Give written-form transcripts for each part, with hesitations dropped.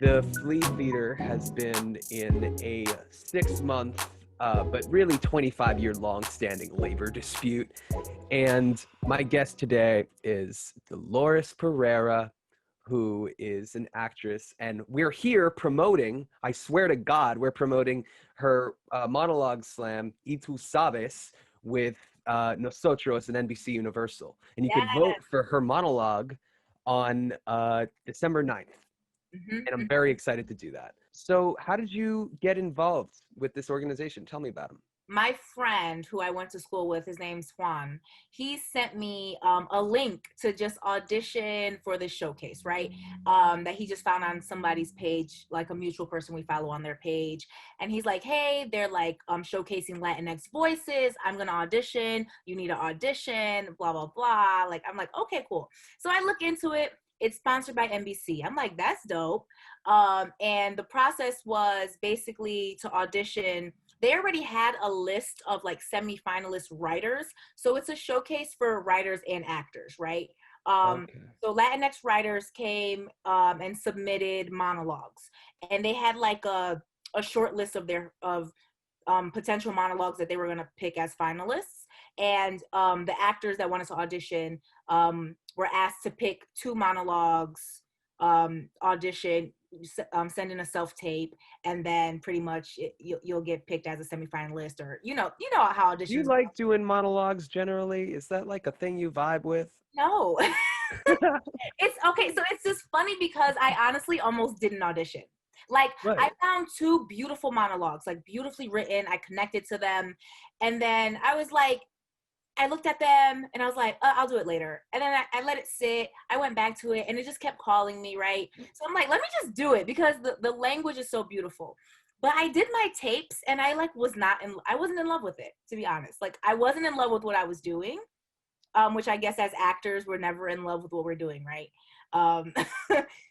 The Flea Theater has been in a 6-month, but really 25-year long-standing labor dispute. And my guest today is Delores Pereira, who is an actress. And we're here promoting, I swear to God, we're promoting her monologue slam, Y tú sabes, with Nosotros and NBC Universal. And you could vote Yes. for her monologue on December 9th. And I'm very excited to do that. So how did you get involved with this organization? Tell me about them. My friend who I went to school with, his name's Juan, he sent me a link to just audition for this showcase, right? That he just found on somebody's page, like a mutual person we follow on their page. And he's like, hey, they're like showcasing Latinx voices. I'm going to audition. You need to audition, blah, blah, blah. Like, I'm like, okay, cool. So I look into it. It's sponsored by NBC. I'm like, that's dope. And the process was basically to audition. They already had a list of like semi-finalist writers. So it's a showcase for writers and actors, right? Okay. So Latinx writers came and submitted monologues. And they had like a short list of their potential monologues that they were going to pick as finalists. And the actors that wanted to audition were asked to pick 2 monologues, audition, send in a self-tape, and then pretty much you'll get picked as a semifinalist, or you know how Do you auditions like doing monologues generally? Is that like a thing you vibe with? no. It's okay, so it's just funny because I honestly almost didn't audition. Like, I Right. found 2 beautiful monologues, like beautifully written. I connected to them, and then I was like, I looked at them and I was like, I'll do it later. And then I let it sit. I went back to it and it just kept calling me, right? So I'm like, let me just do it because the language is so beautiful. But I did my tapes and I like I wasn't in love with it, to be honest. Like, I wasn't in love with what I was doing, which I guess as actors, we're never in love with what we're doing, right? Um,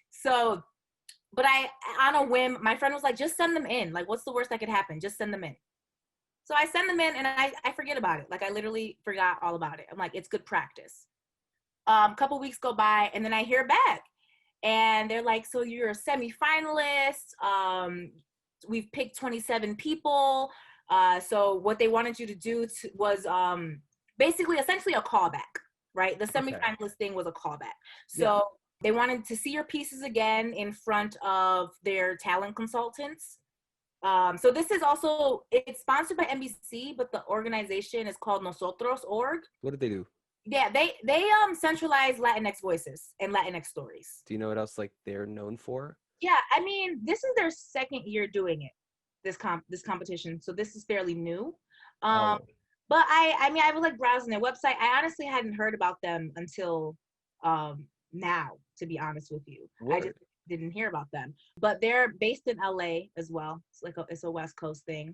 so, but on a whim, my friend was like, just send them in. Like, what's the worst that could happen? Just send them in. So I send them in and I forget about it. Like, I literally forgot all about it. I'm like, it's good practice. A couple weeks go by and then I hear back. And they're like, so you're a semifinalist. We've picked 27 people. So what they wanted you to do was basically essentially a callback, right? The Okay. semifinalist thing was a callback. Yeah. So they wanted to see your pieces again in front of their talent consultants. So this is also, it's sponsored by NBC, but the organization is called Nosotros org. What did they do? Yeah, they centralize Latinx voices and Latinx stories. Do you know what else like they're known for? Yeah, I mean, this is their second year doing it, this competition. So this is fairly new. Um, Oh, but I mean, I was like browsing their website. I honestly hadn't heard about them until now, to be honest with you. I just word. didn't hear about them. But they're based in LA as well. It's like it's a West Coast thing.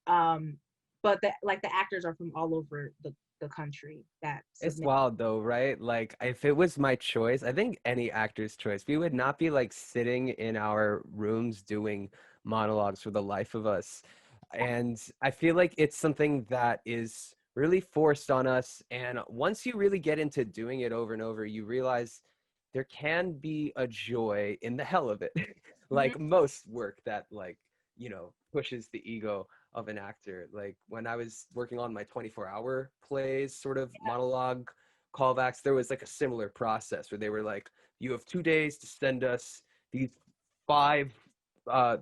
But the actors are from all over the country that It's submit. wild though, right? Like if it was my choice, I think any actor's choice, we would not be like sitting in our rooms doing monologues for the life of us. And I feel like it's something that is really forced on us. And once you really get into doing it over and over, you realize there can be a joy in the hell of it. Mhm. Like most work that pushes the ego of an actor. Like when I was working on my 24-hour plays, sort of monologue callbacks, there was like a similar process where they were like, you have 2 days to send us these 5 uh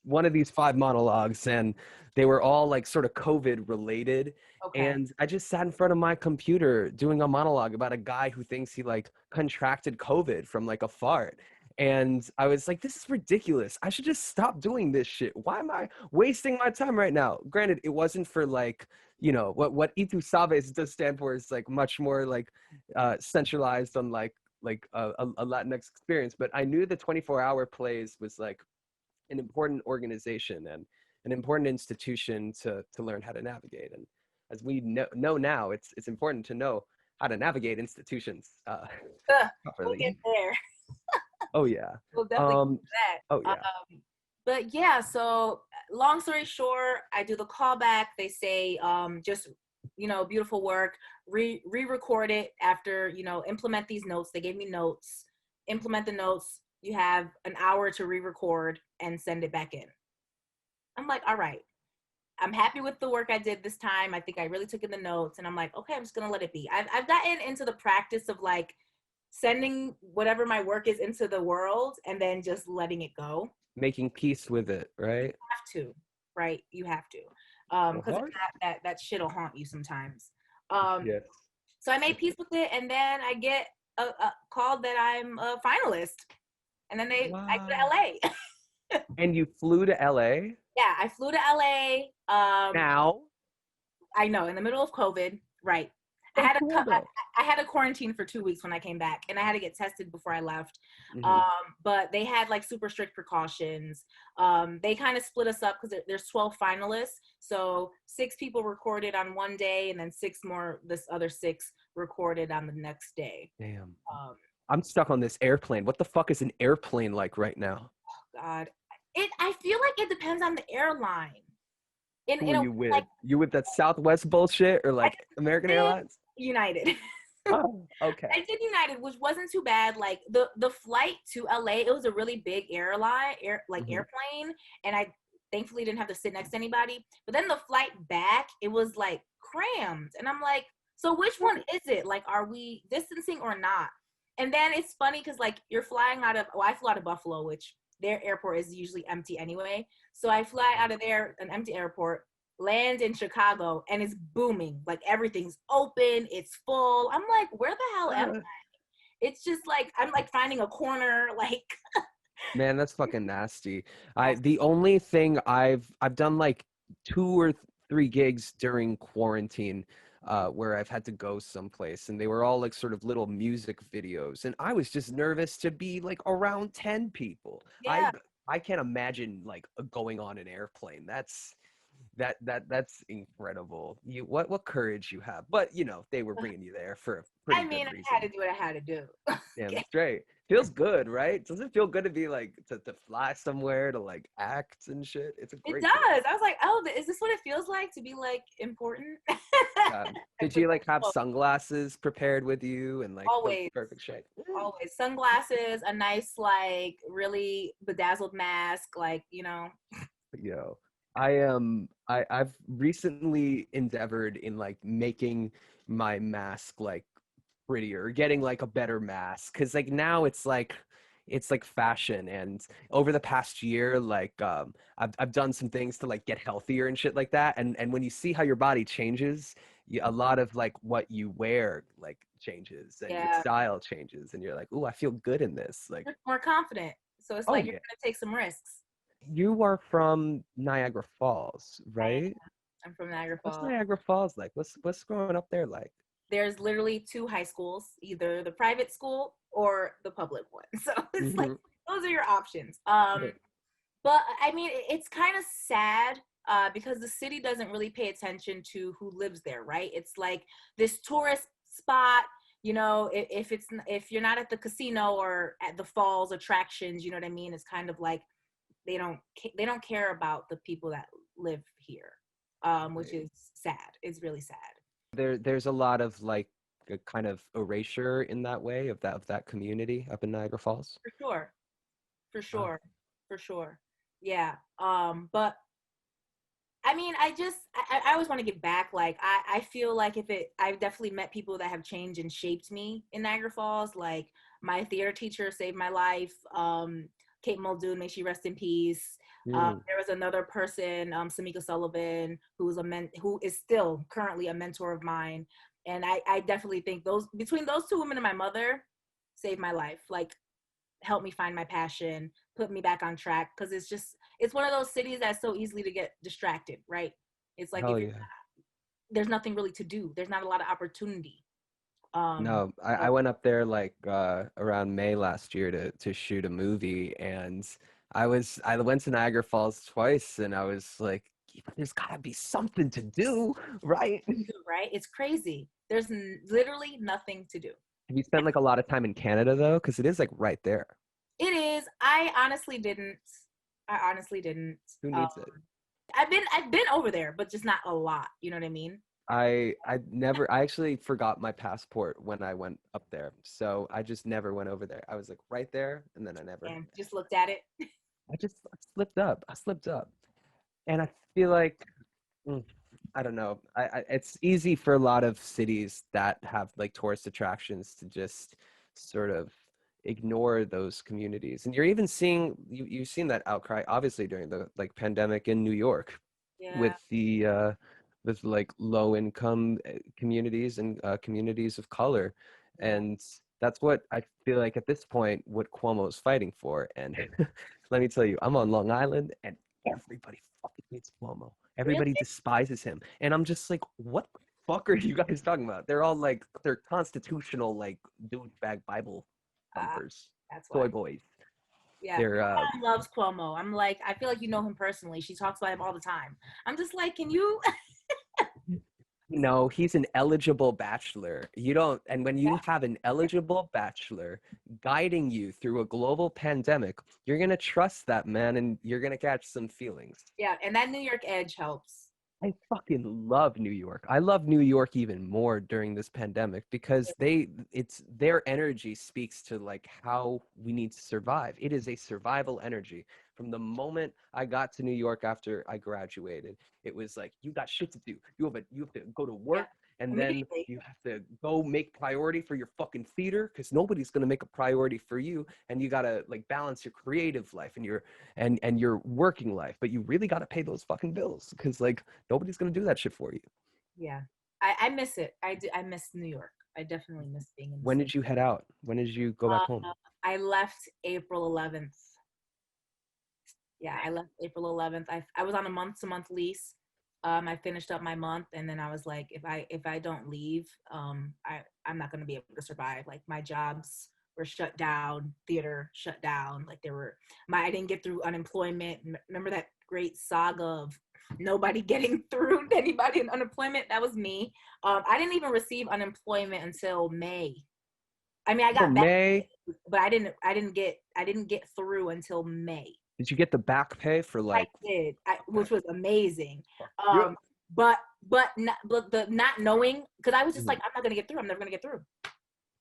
one of these 5 monologues, and they were all like sort of COVID related. Okay. And I just sat in front of my computer doing a monologue about a guy who thinks he like contracted COVID from like a fart. And I was like, this is ridiculous. I should just stop doing this shit. Why am I wasting my time right now? Granted, it wasn't for like, what Itu Sabes does stand for is like much more like centralized on like a Latinx experience. But I knew the 24-hour plays was like an important organization and an important institution to learn how to navigate. And as we know now, it's important to know how to navigate institutions We'll get properly. there. Oh yeah. We'll definitely Um. get Oh that. yeah. But yeah, so long story short, I do the callback. They say, just, beautiful work, re-record it after, implement these notes. They gave me notes, implement the notes, You have an hour to re-record and send it back in. I'm like, all right. I'm happy with the work I did this time. I think I really took in the notes, and I'm like, okay, I'm just gonna let it be. I've gotten into the practice of like sending whatever my work is into the world and then just letting it go. Making peace with it, right? Have to, right? You have to, because if Hard. not, that shit'll haunt you sometimes. Um, Yes. so I made peace with it, and then I get a call that I'm a finalist, and then I go to Wow. LA. And you flew to LA Yeah, I flew to LA. now? I know, in the middle of COVID, right? I So had cool though. I had a quarantine for 2 weeks when I came back, and I had to get tested before I left. Hmm. But they had like super strict precautions. They kind of split us up because there's 12 finalists, so 6 people recorded on one day, and then six more. This other six recorded on the next day. Damn. Um, I'm stuck on this airplane. What the fuck is an airplane like right now? God, I feel like it depends on the airline. Who In are a you with? like You with that Southwest bullshit or I like American did Airlines? United. Oh, okay. I did United, which wasn't too bad. Like the flight to LA, it was a really big Hmm. airplane, and I thankfully didn't have to sit next to anybody. But then the flight back, it was like crammed, and I'm like, so which one is it? Like, are we distancing or not? And then it's funny because like you're flying out of, well, I flew out of Buffalo, which their airport is usually empty anyway. So I fly out of there, an empty airport, land in Chicago, and it's booming. Like everything's open, it's full. I'm like, where the hell am I? It's just like I'm like finding a corner, like Man, that's fucking nasty. I yes, the only thing I've done like 2 or 3 gigs during quarantine where I've had to go someplace and they were all like sort of little music videos and I was just nervous to be like around 10 people. yeah. I can't imagine like going on an airplane. That's incredible. What courage you have. But you know, they were bringing you there for a pretty I good mean, I had reason. to do what I had to do. Damn straight. Feels good, right? Does it feel good to be like to fly somewhere to like act and shit? It's a It great feeling. does. I was like, oh, is this what it feels like to be like important? Did But you like have no, sunglasses prepared with you and like the always, perfect shape? always sunglasses, a nice like really bedazzled mask, like Yo, I've recently endeavored in like making my mask like prettier, getting like a better mask. Cause like now it's like fashion. And over the past year, like I've done some things to like get healthier and shit like that. And when you see how your body changes, a lot of like what you wear like changes and your Yeah, style changes, and you're like, "Ooh, I feel good in this." Like, you're more confident. So it's oh like you're yeah, gonna take some risks. you are from Niagara Falls, I right? I'm from Niagara What's Falls. Niagara Falls like? What's growing up there like? There's literally two high schools, either the private school or the public one. So it's like Hmm. those are your options. But I mean, it's kind of sad because the city doesn't really pay attention to who lives there, right? It's like this tourist spot. If you're not at the casino or at the falls attractions, you know what I mean. It's kind of like they don't care about the people that live here, which is sad. It's really sad. There's a lot of like a kind of erasure in that way of that community up in Niagara Falls. For sure. For Wow. sure. For sure. Yeah. But I mean, I always want to give back. Like I feel like I've definitely met people that have changed and shaped me in Niagara Falls. Like my theater teacher saved my life. Kate Muldoon, may she rest in peace. Mm, There was another person, Samika Sullivan, who is still currently a mentor of mine. And I definitely think between those two women and my mother saved my life. Like help me find my passion, put me back on track. Because it's one of those cities that's so easily to get distracted, right? It's like hell yeah. there's nothing really to do. There's not a lot of opportunity. Um, No, I so went up there like around May last year to shoot a movie, and I went to Niagara Falls twice, and I was like, "Yeah, but there's gotta be something to do, right?" right? It's crazy. There's literally nothing to do. Have you spent like a lot of time in Canada though? Because it is like right there. It is. I honestly didn't. I honestly didn't. Who Um, needs it? I've been over there, but just not a lot. You know what I mean? I actually forgot my passport when I went up there. So I just never went over there. I was like right there and then I never And just looked at it. I just slipped up. I slipped up. And I feel like mm, I don't know. It's easy for a lot of cities that have like tourist attractions to just sort of ignore those communities. And you're even seeing you've seen that outcry obviously during the like pandemic in New York Yeah. with the with like low income communities and communities of color. Yeah. And that's what I feel like at this point what Cuomo is fighting for. And let me tell you, I'm on Long Island and everybody fucking hates Cuomo. Really? Everybody despises him. And I'm just like, what the fuck are you guys talking about? They're all like, they're constitutional, like, douchebag Bible Uh, thumpers, that's soy why. boys. Yeah. They're, My mom loves Cuomo. I'm like, I feel like you know him personally. She talks about him all the time. I'm just like, can you? no, he's an eligible bachelor. You don't, and when you have an eligible bachelor guiding you through a global pandemic, you're going to trust that man and you're going to catch some feelings. Yeah. And that New York edge helps. I fucking love New York. I love New York even more during this pandemic because it's their energy speaks to like how we need to survive. It is a survival energy. From the moment I got to New York after I graduated, it was like you got shit to do. You have to go to Yeah. work and then Immediately. you have to go make priority for your fucking theater because nobody's gonna make a priority for you. And you gotta like balance your creative life and your working life, but you really gotta pay those fucking bills because like nobody's gonna do that shit for you. Yeah. I miss it. I do. I miss New York. I definitely miss being in the When city. did you head out? When did you go back home? I left April 11th. Yeah, I left April 11th. I was on a month to month lease. I finished up my month, and then I was like, if I don't leave, I'm not gonna be able to survive. Like my jobs were shut down, theater shut down. Like there were I didn't get through unemployment. Remember that great saga of nobody getting through anybody in unemployment? That was me. I didn't even receive unemployment until May. I mean, I Oh, got back, May. but I didn't get through until May. Did you get the back pay for I like? did, Okay. which was amazing. Yeah. Um, but the not knowing, because I was just like, Mhm. I'm not gonna get through. I'm never gonna get through.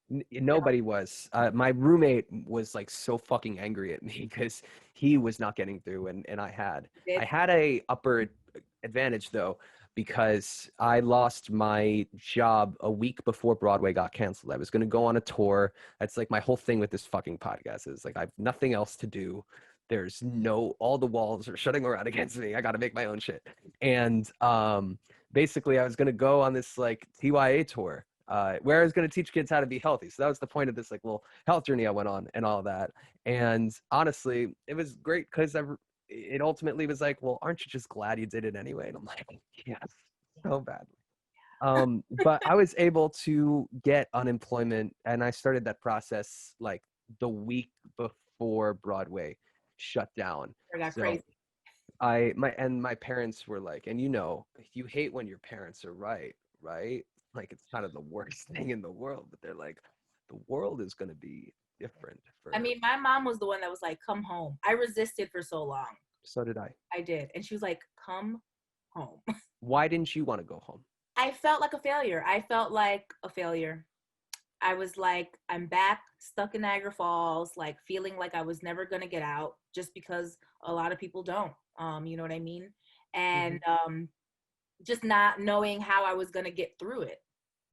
You know? Nobody was. My roommate was like so fucking angry at me because he was not getting through, and I Did had a upper advantage though because I lost my job a week before Broadway got canceled. I was gonna go on a tour. That's like my whole thing with this fucking podcast is like I have nothing else to do. There's no all the walls are shutting around against me. I got to make my own shit. And basically I was gonna go on this like TYA tour where I was going to teach kids how to be healthy. So that was the point of this like little health journey I went on and all that. And honestly, it was great because it ultimately was like, well, aren't you just glad you did it anyway? And I'm like, yes, so badly. But I was able to get unemployment and I started that process like the week before Broadway shut down. I got So crazy. my parents were like, and you hate when your parents are right, right? Like it's kind of the worst thing in the world, but they're like, the world is gonna be different I for mean, my mom was the one that was like, "Come home." I resisted for so long. so did I. I did, and she was like, "Come home." Why didn't you want to go home? I felt like a failure. I felt like a failure. I was like, I'm back, stuck in Niagara Falls, like feeling like I was never gonna get out, just because a lot of people don't. You know what I mean? Hmm. And just not knowing how I was gonna get through it.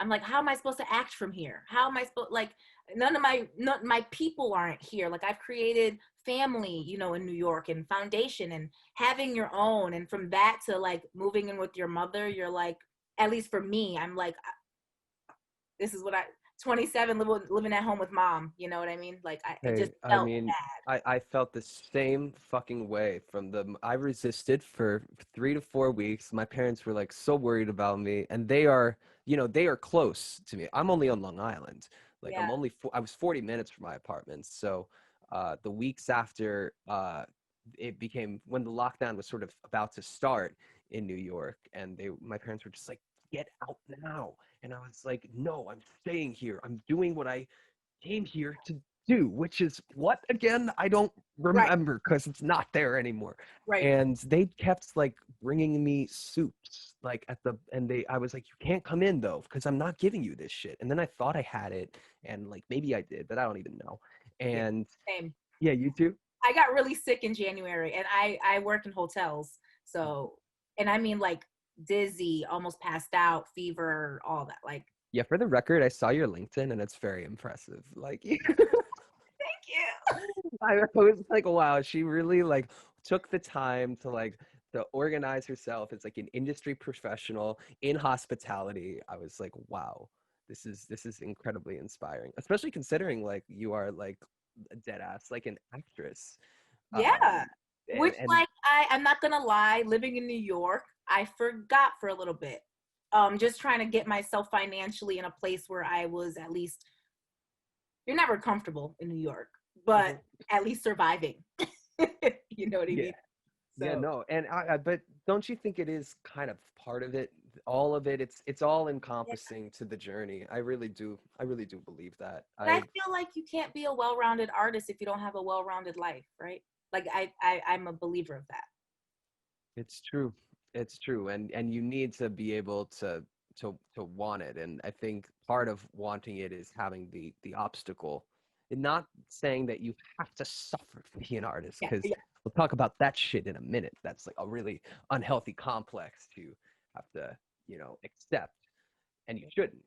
I'm like, how am I supposed to act from here? How am I supposed like none of my people aren't here. Like I've created family, you know, in New York and foundation and having your own. And from that to like moving in with your mother, you're like, at least for me, I'm like, this is what I 27 living at home with mom. You know what I mean? Like it just Hey, I felt mean, bad. I felt the same fucking way from I resisted for 3 to 4 weeks. My parents were like so worried about me, and they are close to me. I'm only on Long Island. Like Yeah, I was 40 minutes from my apartment. So, the weeks after, it became when the lockdown was sort of about to start in New York, and my parents were just like, get out now. And I was like, no, I'm staying here. I'm doing what I came here to do, which is what again? I don't Right, remember because it's not there anymore. right. And they kept like bringing me soups like at the and they I was like, you can't come in though because I'm not giving you this shit. And then I thought I had it, and like maybe I did, but I don't even know. Yeah, And same. yeah, you too. I got really sick in January, and I work in hotels, so and I mean like dizzy, almost passed out, fever, all that. Like, Yeah, for the record, I saw your LinkedIn and it's very impressive. Like thank you. I was like, wow, she really like took the time to organize herself as like an industry professional in hospitality. I was like, wow, this is incredibly inspiring, especially considering like you are like a dead ass like an actress. Yeah. Um Which and like I'm not gonna lie, living in New York, I forgot for a little bit. Just trying to get myself financially in a place where I was at least you're never comfortable in New York, but Mhm. at least surviving. You know what I Yeah. mean? Yeah, So no, and but don't you think it is kind of part of it? All of it, it's all yeah. encompassing to the journey. I really do believe that. And I feel like you can't be a well-rounded artist if you don't have a well-rounded life, right? Like I'm a believer of that. It's true. It's true. And you need to be able to want it. And I think part of wanting it is having the obstacle. And not saying that you have to suffer to be an artist, Yeah, because yeah, we'll talk about that shit in a minute. That's like a really unhealthy complex to have to, accept, and you shouldn't.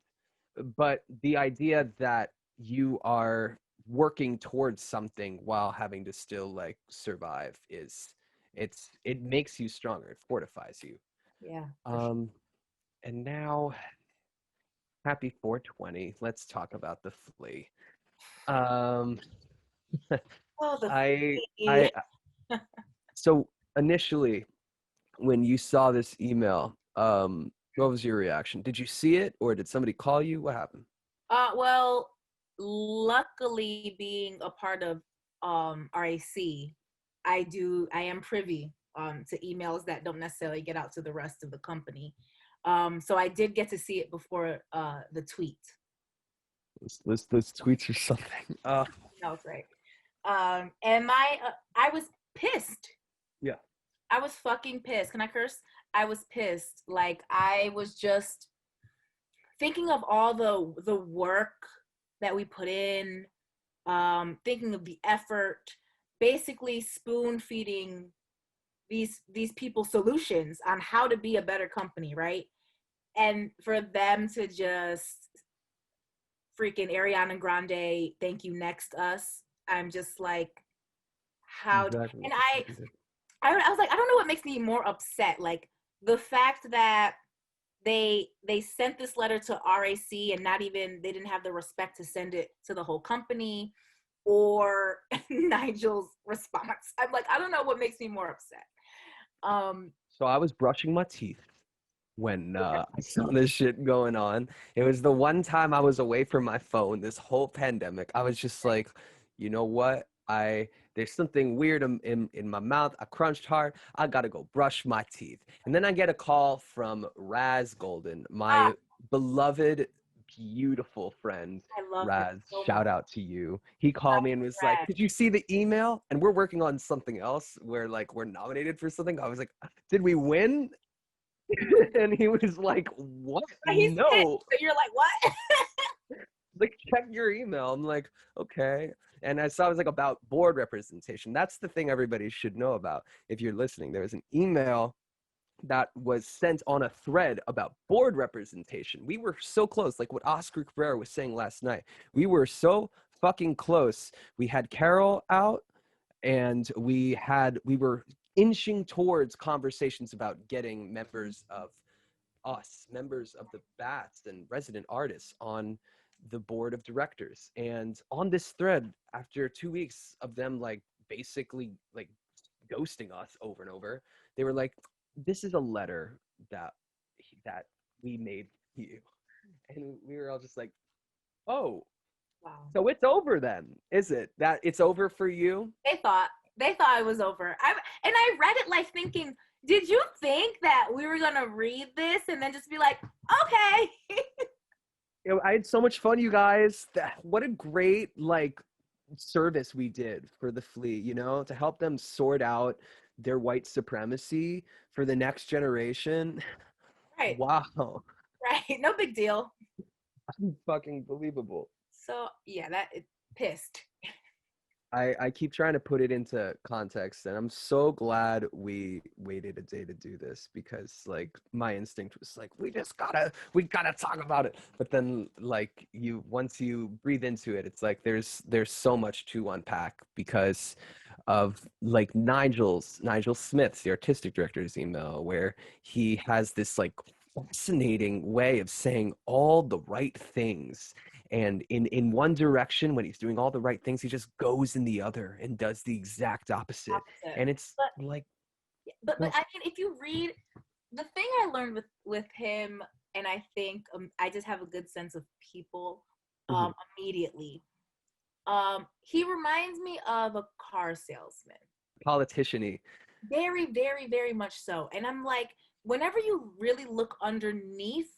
But the idea that you are working towards something while having to still like survive is it makes you stronger, it fortifies you. yeah, for sure. um and now, happy 420, let's talk about the flea. um Oh, the i fee. i so initially when you saw this email, what was your reaction? Did you see it or did somebody call you? What happened? Well, luckily being a part of RAC, I am privy to emails that don't necessarily get out to the rest of the company. So I did get to see it before the tweet. Those tweets or something. That was right. And I was pissed. Yeah. I was fucking pissed. Can I curse? I was pissed. Like I was just thinking of all the work that we put in, thinking of the effort, basically spoon feeding these people solutions on how to be a better company, right? And for them to just freaking Ariana Grande, thank you, next us. I'm just like, how? Exactly And what they fucking did. I was like, I don't know what makes me more upset, like the fact that they sent this letter to RAC and not even they didn't have the respect to send it to the whole company, or Nigel's response. I'm like, I don't know what makes me more upset. Um, So I was brushing my teeth when I saw this shit going on. It was the one time I was away from my phone this whole pandemic. I was just like, you know what? There's something weird in my mouth. I crunched hard. I gotta go brush my teeth. And then I get a call from Raz Golden, ah, my beloved, beautiful friend. I love him Raz, so much. shout out to you. He called me and was like, Brad. "Did you see the email? And we're working on something else where like we're nominated for something." I was like, "Did we win?" And he was like, "What? He's pissed. No." So you're like, what? Like, check your email. I'm like, okay. And I saw it was like about board representation. That's the thing everybody should know about if you're listening. There was an email that was sent on a thread about board representation. We were so close, like what Oscar Cabrera was saying last night. We were so fucking close. We had Carol out, and we were inching towards conversations about getting members of the Bats and resident artists on the board of directors. And on this thread, after 2 weeks of them like basically like ghosting us over and over, they were like, "This is a letter that that we made to you," and we were all just like, "Oh, Wow. so it's over then, is it? That it's over for you?" They thought it was over. I read it like thinking, did you think that we were gonna read this and then just be like, okay? I had so much fun, you guys. What a great like service we did for the Flea, you know, to help them sort out their white supremacy for the next generation. Right. Wow. Right. No big deal. Fucking believable. So yeah, that it pissed. I keep trying to put it into context, and I'm so glad we waited a day to do this, because like my instinct was like, we gotta talk about it. But then like once you breathe into it, it's like there's so much to unpack, because of like Nigel Smith's, the artistic director's email, where he has this like fascinating way of saying all the right things, and in one direction when he's doing all the right things, he just goes in the other and does the exact opposite. Opposite. And it's But like, but I mean, if you read the thing I learned with him, and I think I just have a good sense of people mhm, immediately. He reminds me of a car salesman. politician-y. Very, very, very much so. And I'm like, whenever you really look underneath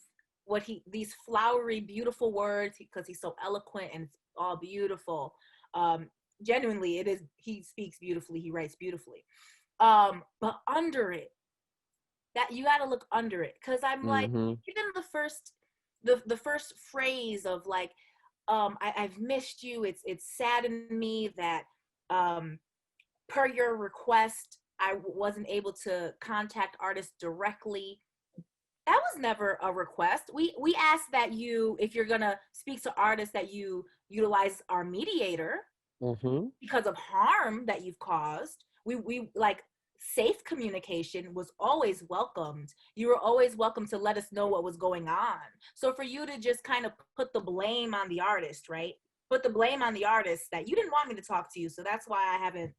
what these flowery, beautiful words, because he's so eloquent and it's all beautiful. Um, Genuinely, it is. He speaks beautifully. He writes beautifully. But under it, that you got to look under it, because I'm like, Hmm. even the first phrase of like, I've missed you. It's saddened me that um per your request, I wasn't able to contact artists directly. That was never a request. We asked that you, if you're gonna speak to artists, that you utilize our mediator Hmm. because of harm that you've caused. We like, safe communication was always welcomed. You were always welcome to let us know what was going on. So for you to just kind of put the blame on the artist, right? Put the blame on the artist that you didn't want me to talk to you, so that's why I haven't.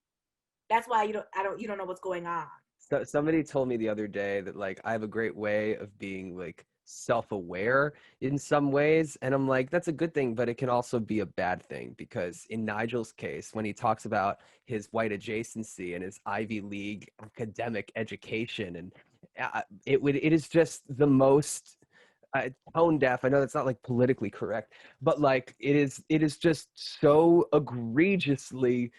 That's why you don't know what's going on. So somebody told me the other day that like I have a great way of being like self-aware in some ways, and I'm like, that's a good thing, but it can also be a bad thing, because in Nigel's case, when he talks about his white adjacency and his Ivy League academic education, and it is just the most tone deaf. I know that's not like politically correct, but like it is just so egregiously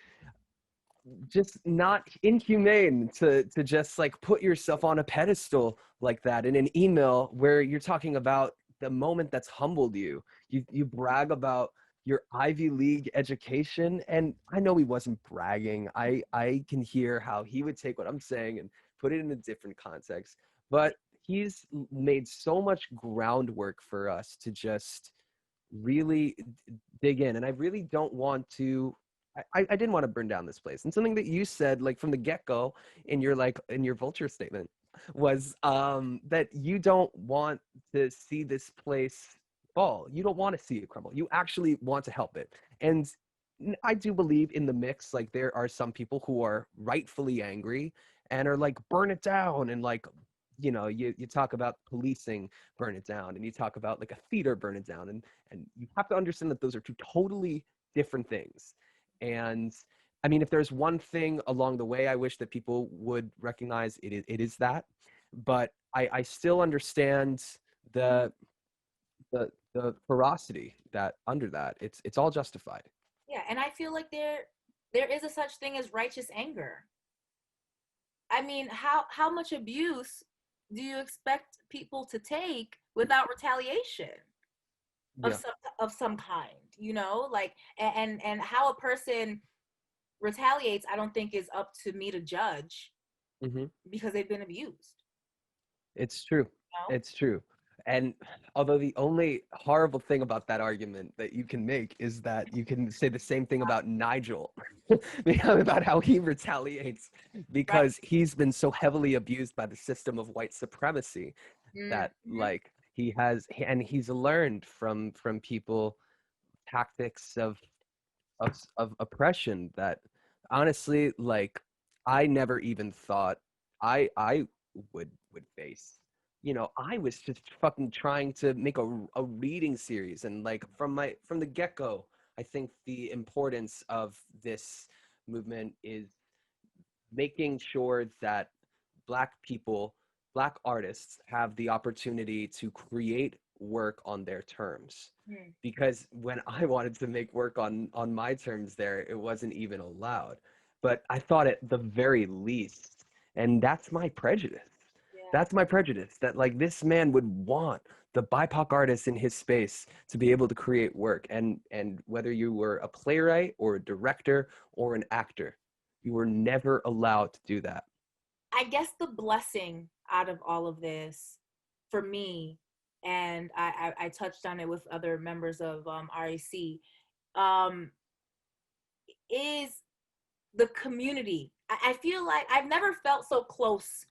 just not inhumane to just like put yourself on a pedestal like that in an email where you're talking about the moment that's humbled you. You brag about your Ivy League education, and I know he wasn't bragging. I can hear how he would take what I'm saying and put it in a different context, but he's made so much groundwork for us to just really dig in. And I really don't want to, I didn't want to burn down this place. And something that you said like from the get-go in your like in your vulture statement was that you don't want to see this place fall. You don't want to see it crumble. You actually want to help it. And I do believe in the mix, like there are some people who are rightfully angry and are like burn it down, and like, you know, you talk about policing, burn it down, and you talk about like a theater, burn it down, and you have to understand that those are two totally different things. And I mean, if there's one thing along the way I wish that people would recognize, it is that. But I still understand the the ferocity that under that. It's all justified. Yeah, and I feel like there is a such thing as righteous anger. I mean, how much abuse do you expect people to take without retaliation Yeah. of some kind? You know, like, and how a person retaliates, I don't think is up to me to judge, Hmm. because they've been abused. It's true. You know? It's true. And although the only horrible thing about that argument that you can make is that you can say the same thing about Nigel, about how he retaliates, Right. because he's been so heavily abused by the system of white supremacy that Mm-hmm. like he has, and he's learned from people tactics of oppression that honestly, like, I never even thought I would face. You know, I was just fucking trying to make a reading series, and like from the get-go, I think the importance of this movement is making sure that black people, black artists have the opportunity to create work on their terms. Mm. Because when I wanted to make work on my terms there, it wasn't even allowed. But I thought at the very least, and that's my prejudice. Yeah. That's my prejudice that like this man would want the BIPOC artist in his space to be able to create work, and whether you were a playwright or a director or an actor, you were never allowed to do that. I guess the blessing out of all of this for me, and I touched on it with other members of RAC, um, is the community. I feel like I've never felt so close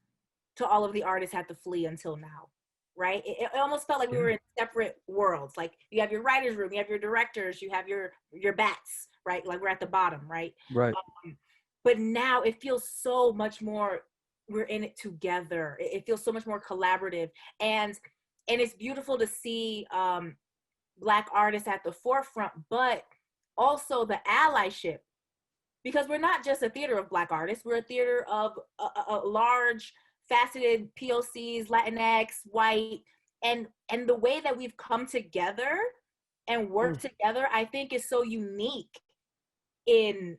to all of the artists at the Flea until now, right? It almost felt like we Yeah. were in separate worlds. Like you have your writers room, you have your directors, you have your bats, right? Like we're at the bottom, right? Right. But now it feels so much more, we're in it together. It feels so much more collaborative, and it's beautiful to see Black artists at the forefront, but also the allyship, because we're not just a theater of Black artists, we're a theater of a large faceted POCs, Latinx, white, and the way that we've come together and work together, I think is so unique in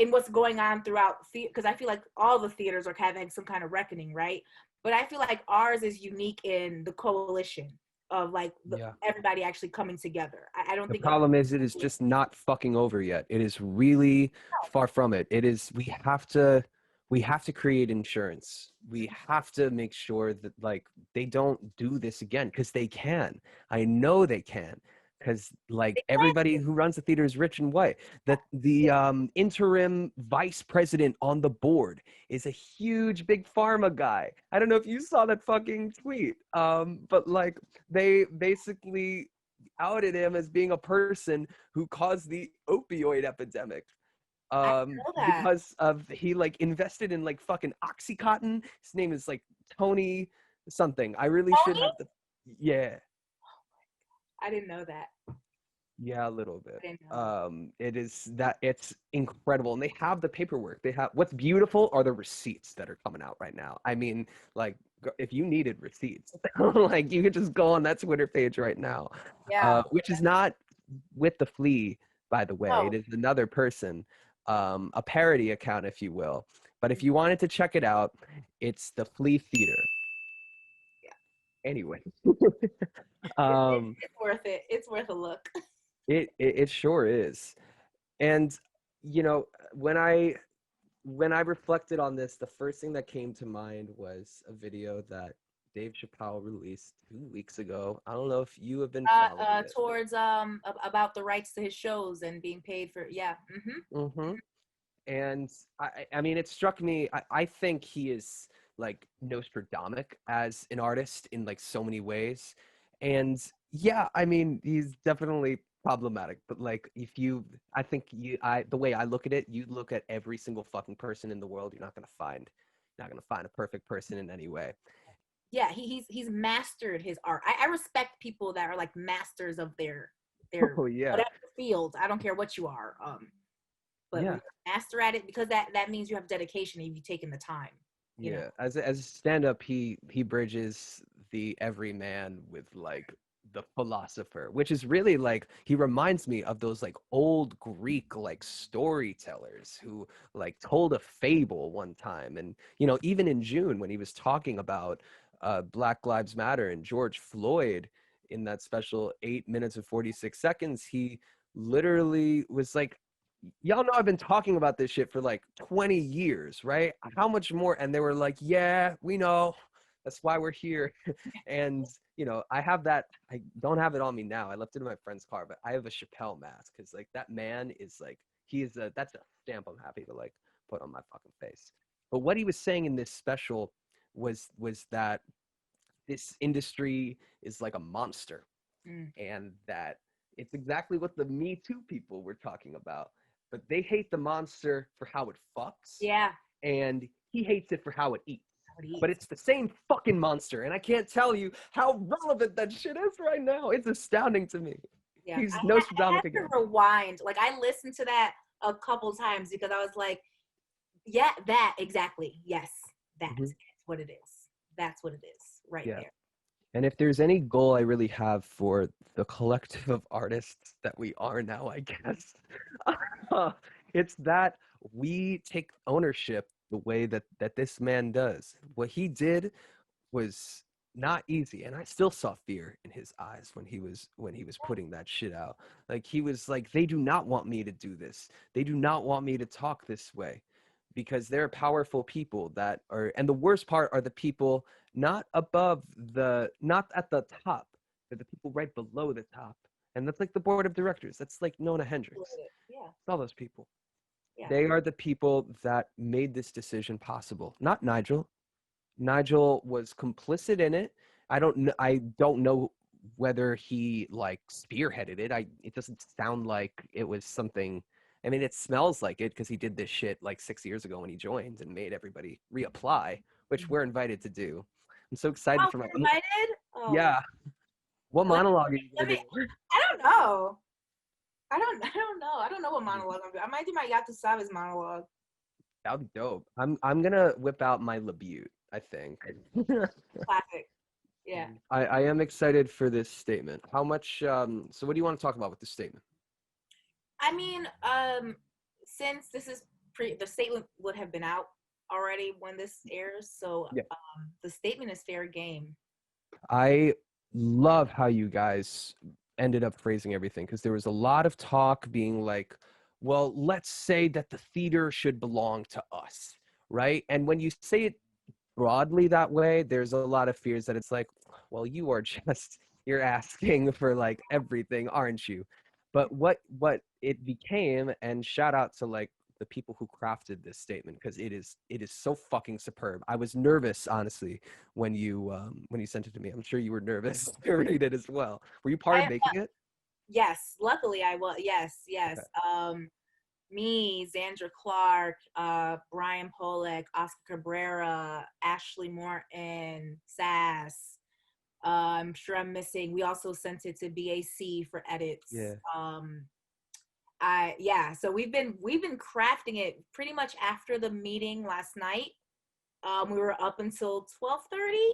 what's going on throughout, because I feel like all the theaters are having some kind of reckoning, right? But I feel like ours is unique in the coalition of like Yeah. everybody actually coming together. I don't The think problem is it is just not fucking over yet. It is really far from it. It is we have to create insurance. We have to make sure that like they don't do this again because they can. I know they can. Because like everybody who runs the theater is rich and white. That the interim vice president on the board is a huge big pharma guy. I don't know if you saw that fucking tweet. But like they basically outed him as being a person who caused the opioid epidemic I know that. because of he like invested in like fucking oxycontin. His name is like Tony something. I really should Tony? have the yeah. I didn't know that. Yeah, a little bit. I didn't know. It is that it's incredible, and they have the paperwork. They have what's beautiful are the receipts that are coming out right now. I mean, like if you needed receipts, like you could just go on that Twitter page right now, Yeah. which is not with the Flea, by the way. It Oh, is another person, a parody account, if you will. But if you wanted to check it out, it's the Flea Theater. yeah. Anyway, It's worth it. It's worth a look. it sure is. And you know, when I reflected on this, the first thing that came to mind was a video that Dave Chappelle released 2 weeks ago. I don't know if you have been following it. Towards about the rights to his shows and being paid for, yeah. Mm-hmm. And I mean, it struck me. I think he is like Nostradamus as an artist in like so many ways. And yeah, I mean, he's definitely problematic. But like, I think the way I look at it, you look at every single fucking person in the world, you're not gonna find a perfect person in any way. Yeah, he's mastered his art. I respect people that are like masters of their Oh yeah, whatever field. I don't care what you are. But when yeah. you're a master at it, because that means you have dedication and you've taken the time. You know. Yeah, as a stand-up, he bridges the everyman with like the philosopher, which is really like he reminds me of those like old Greek like storytellers who like told a fable one time, and you know even in June when he was talking about Black Lives Matter and George Floyd in that special 8 minutes and 46 seconds, he literally was like, y'all know I've been talking about this shit for like 20 years, right? How much more? And they were like, yeah, we know. That's why we're here. And, you know, I don't have it on me now. I left it in my friend's car, but I have a Chappelle mask because like that man is like, that's a stamp I'm happy to like put on my fucking face. But what he was saying in this special was that this industry is like a monster Mm. and that it's exactly what the Me Too people were talking about. But they hate the monster for how it fucks, Yeah. and he hates it for how it eats. What he But eats. it's the same fucking monster, and I can't tell you how relevant that shit is right now. It's astounding to me. Yeah. He's I Nostradamus had to again. rewind. Like I listened to that a couple times because I was like, yeah, that exactly. Yes, that's Mhm. what it is. That's what it is right Yeah. there. And if there's any goal I really have for the collective of artists that we are now, I guess, it's that we take ownership the way that this man does. What he did was not easy, and I still saw fear in his eyes when he was putting that shit out. Like he was like, they do not want me to do this. They do not want me to talk this way, because they're powerful people that are, and the worst part are the people not above not at the top, but the people right below the top. And that's like the board of directors. That's like Nona Hendrix. Yeah, It's all those people. yeah. They are the people that made this decision possible, not Nigel. Nigel was complicit in it. I don't know whether he like spearheaded it. It doesn't sound like it was something. I mean, it smells like it because he did this shit like 6 years ago when he joined and made everybody reapply, which we're invited to do. I'm so excited Oh, for my we're invited? Oh, yeah. What let, monologue are you let gonna me, do? I don't know. I don't know what monologue I'm doing. I might do my Yacht to Sabes monologue. That'd be dope. I'm gonna whip out my Labute, I think. Classic. Yeah. I am excited for this statement. How much so what do you want to talk about with this statement? I mean, since this is the statement would have been out already when this airs, so Yeah. the statement is fair game. I love how you guys ended up phrasing everything, because there was a lot of talk being like, well, let's say that the theater should belong to us, right? And when you say it broadly that way, there's a lot of fears that it's like, well, you are just you're asking for like everything, aren't you? But what it became, and shout out to like the people who crafted this statement, because it is so fucking superb. I was nervous, honestly, when you sent it to me. I'm sure you were nervous to read it as well. Were you part of I making it? Yes, luckily I was. Yes, yes. Okay. Me, Zandra Clark, Brian Polek, Oscar Cabrera, Ashley Morton, Sass. I'm sure I'm missing. We also sent it to BAC for edits. Yeah. So we've been crafting it pretty much after the meeting last night. We were up until 12:30,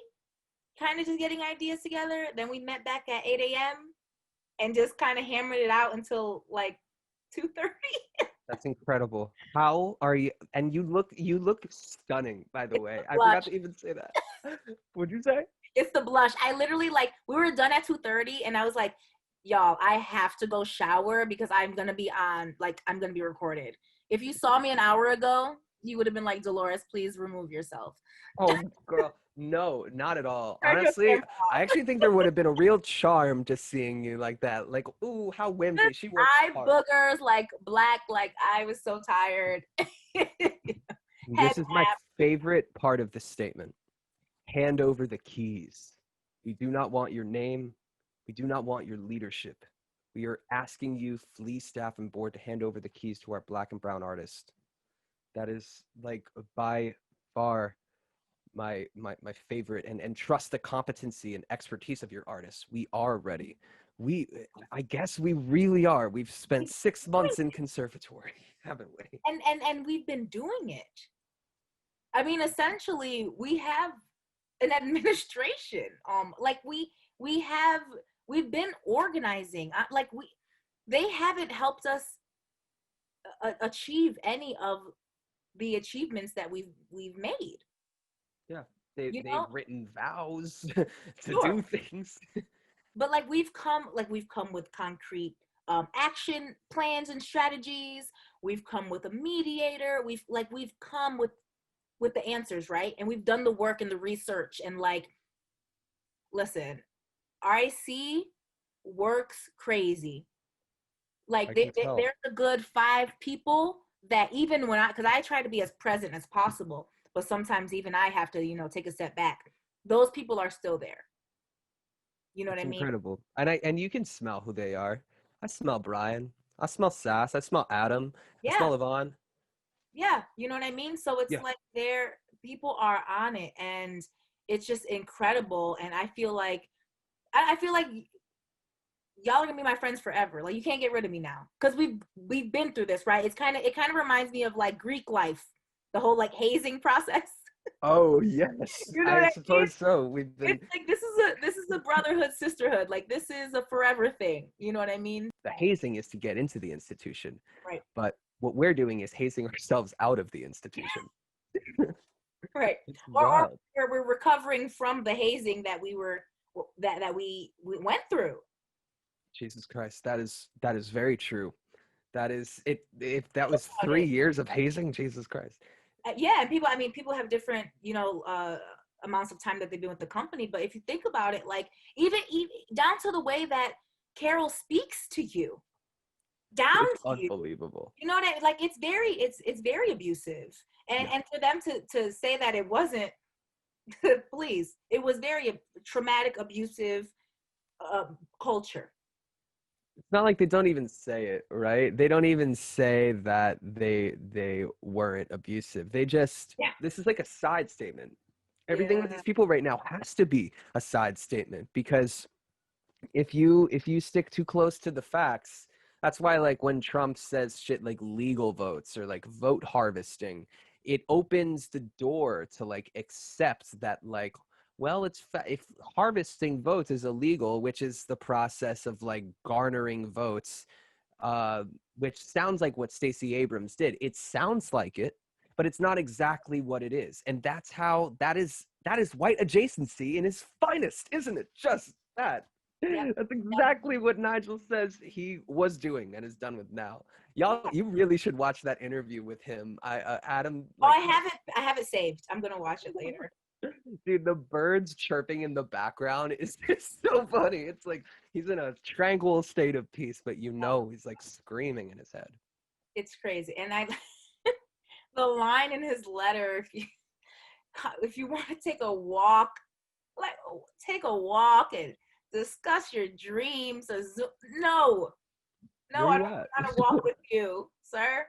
kind of just getting ideas together. Then we met back at 8 a.m. and just kind of hammered it out until like 2:30. That's incredible. How are you? And you look stunning, by the way. I Blush. forgot to even say that. What'd you say? It's the blush. I literally like we were done at 2:30 and I was like, y'all, I have to go shower because I'm gonna be recorded. If you saw me an hour ago, you would have been like, Delores, please remove yourself. Oh, girl, no, not at all. Turn your Honestly, camera I actually think there would have been a real charm to seeing you like that. Like, ooh, how whimsy. She works eye hard. boogers like black, like I was so tired. Head This is my favorite part of the statement. Hand over the keys. We do not want your name. We do not want your leadership. We are asking you, Flea staff and board, to hand over the keys to our black and brown artist. That is like by far my favorite, and trust the competency and expertise of your artists. We are ready. I guess we really are. We've spent 6 months in conservatory, haven't we? and we've been doing it. I mean, essentially, we have an administration. Like we've been organizing. They haven't helped us achieve any of the achievements that we've made. Yeah, You they've know, written vows to sure. do things. But we've come with concrete action plans and strategies. We've come with a mediator. We've come with the answers, right? And we've done the work and the research and like, listen, RIC works crazy. Like I can tell. there's a good 5 people that even when because I try to be as present as possible, but sometimes even I have to, take a step back. Those people are still there. You know what It's I mean? incredible, and you can smell who they are. I smell Brian. I smell Sass. I smell Adam. I Yeah, smell Yvonne. yeah. You know what I mean? So it's Yeah, like people are on it and it's just incredible. And I feel like I feel like y'all are gonna be my friends forever. Like you can't get rid of me now because we've been through this, right? It kind of reminds me of like Greek life, the whole like hazing process. Oh yes, You know what I I mean? suppose so. We've been It's like this is a brotherhood, sisterhood. Like this is a forever thing. You know what I mean? the hazing is to get into the institution, Right. but what we're doing is hazing ourselves out of the institution. Right. It's Or wild. we're recovering from the hazing that we went through. Jesus Christ, that is very true. That is it. If that was About 3 years of hazing, Jesus Christ. Yeah, and people, I mean, people have different, amounts of time that they've been with the company. But if you think about it, like even down to the way that Carol speaks to you, down It's to you, unbelievable. you know what I mean? Like it's very abusive. And Yeah. and for them to say that it wasn't, please, it was very traumatic, abusive culture. It's not like they don't even say it, right? They don't even say that they weren't abusive. They just Yeah. this is like a side statement. Everything with Yeah. these people right now has to be a side statement because if you stick too close to the facts, that's why like when Trump says shit like legal votes or like vote harvesting, it opens the door to like accept that like well if harvesting votes is illegal, which is the process of like garnering votes, uh which sounds like what Stacey Abrams did. It sounds like it, but it's not exactly what it is. And that is white adjacency in its finest, isn't it? Just that. Yep. That's Yep. exactly what Nigel says he was doing and is done with now. Y'all, Yeah. you really should watch that interview with him. Adam, Oh, like, I have it saved. I'm gonna watch it later. dude, the birds chirping in the background is just so funny. It's like he's in a tranquil state of peace, but he's like screaming in his head. It's crazy. And I the line in his letter, if you want to take a walk, like take a walk and discuss your dreams. No, Where no, I you don't at? want to walk with you, sir.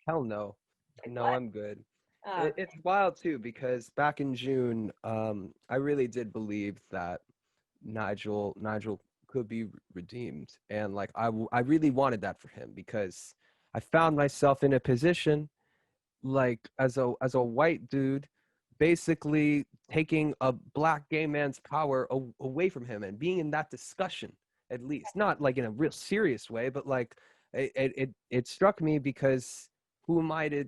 Hell no. Like No, what? I'm good. Uh, It's wild too because back in June, I really did believe that Nigel could be redeemed, and like I really wanted that for him because I found myself in a position like as a white dude basically taking a black gay man's power away from him and being in that discussion, at least not like in a real serious way, but like it struck me because who am I to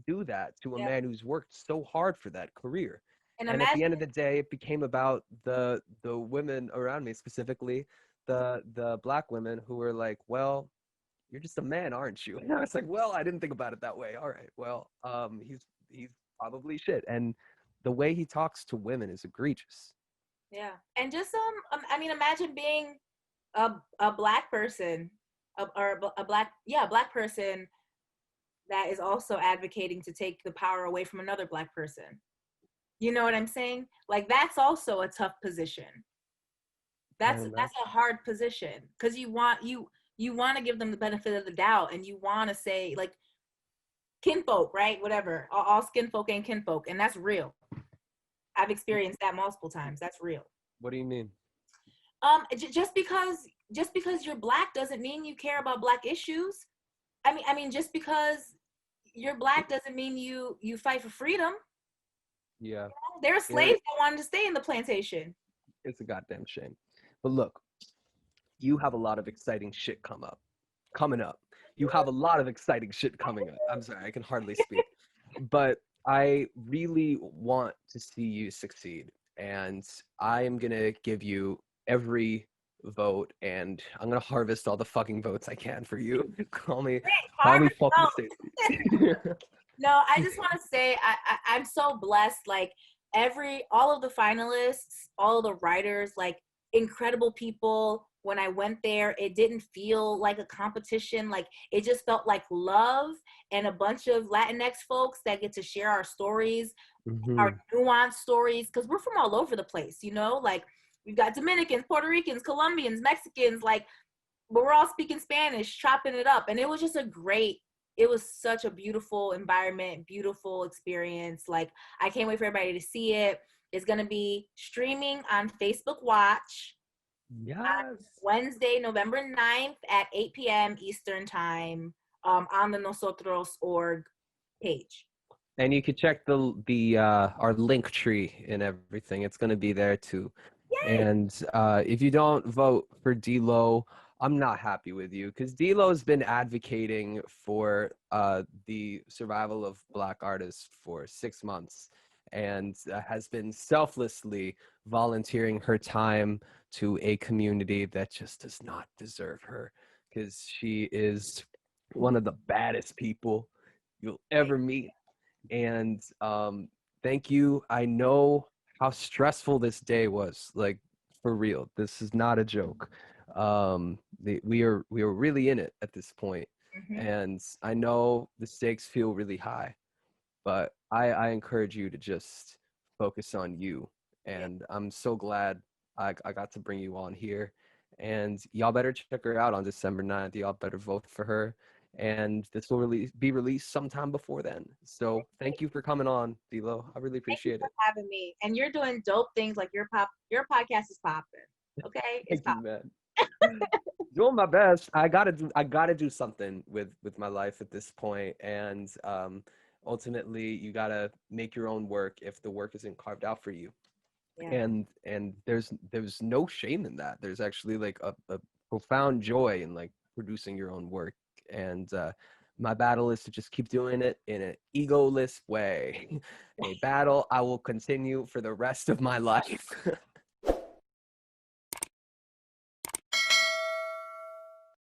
do that to a yeah. man who's worked so hard for that career? And And at imagine, the end of the day it became about the women around me, specifically the black women who were like, well, you're just a man, aren't you? And I was like, well, I didn't think about it that way. All right, well, he's probably shit. And the way he talks to women is egregious. yeah. And just I mean, imagine being a black person, or a black, yeah, a black person that is also advocating to take the power away from another black person. You know what I'm saying? Like that's also a tough position. Can't That's imagine. a hard position because you want to give them the benefit of the doubt, and you want to say like kinfolk, right? Whatever. All skin folk ain't kinfolk, and that's real. I've experienced that multiple times. That's real. What do you mean? Just because you're black doesn't mean you care about black issues. I mean, just because you're black doesn't mean you fight for freedom. Yeah, There are it, slaves that wanted to stay in the plantation. it's a goddamn shame. But look, you have a lot of exciting shit coming up. You have a lot of exciting shit coming up. I'm sorry, I can hardly speak. But I really want to see you succeed. And I am going to give you every vote and I'm going to harvest all the fucking votes I can for you. Call me Harvard, fucking no, Stacey. no. I just want to say I'm so blessed. Like all of the finalists, all of the writers, like incredible people. When I went there, it didn't feel like a competition. Like it just felt like love and a bunch of Latinx folks that get to share our stories, our Mhm. nuanced stories, because we're from all over the place, like we've got Dominicans, Puerto Ricans, Colombians, Mexicans, like, but we're all speaking Spanish, chopping it up. And it was just it was such a beautiful environment, beautiful experience. Like, I can't wait for everybody to see it. It's going to be streaming on Facebook Watch on Yes. Wednesday, November 9th at 8 p.m. Eastern Time, on the Nosotros org page. And you can check the our link tree and everything. It's going to be there too. Yay! And if you don't vote for DLO, I'm not happy with you because DLO has been advocating for the survival of Black artists for 6 months and has been selflessly volunteering her time to a community that just does not deserve her because she is one of the baddest people you'll ever meet. And thank you. I know how stressful this day was. Like for real, this is not a joke. We are really in it at this point, Mm-hmm. and I know the stakes feel really high. But I encourage you to just focus on you. Yeah. And I'm so glad I got to bring you on here. And y'all better check her out on December 9th. Y'all better vote for her. And this will be released sometime before then. So thank you for coming on, D'Lo. I really Thank you appreciate for it. having me. And you're doing dope things like your podcast is popping. Okay? It's Thank you, popping. man. Doing my best. I gotta do something with my life at this point. And ultimately you gotta make your own work if the work isn't carved out for you. Yeah. And there's no shame in that. There's actually like a profound joy in like producing your own work. And my battle is to just keep doing it in an egoless way. A battle I will continue for the rest of my life.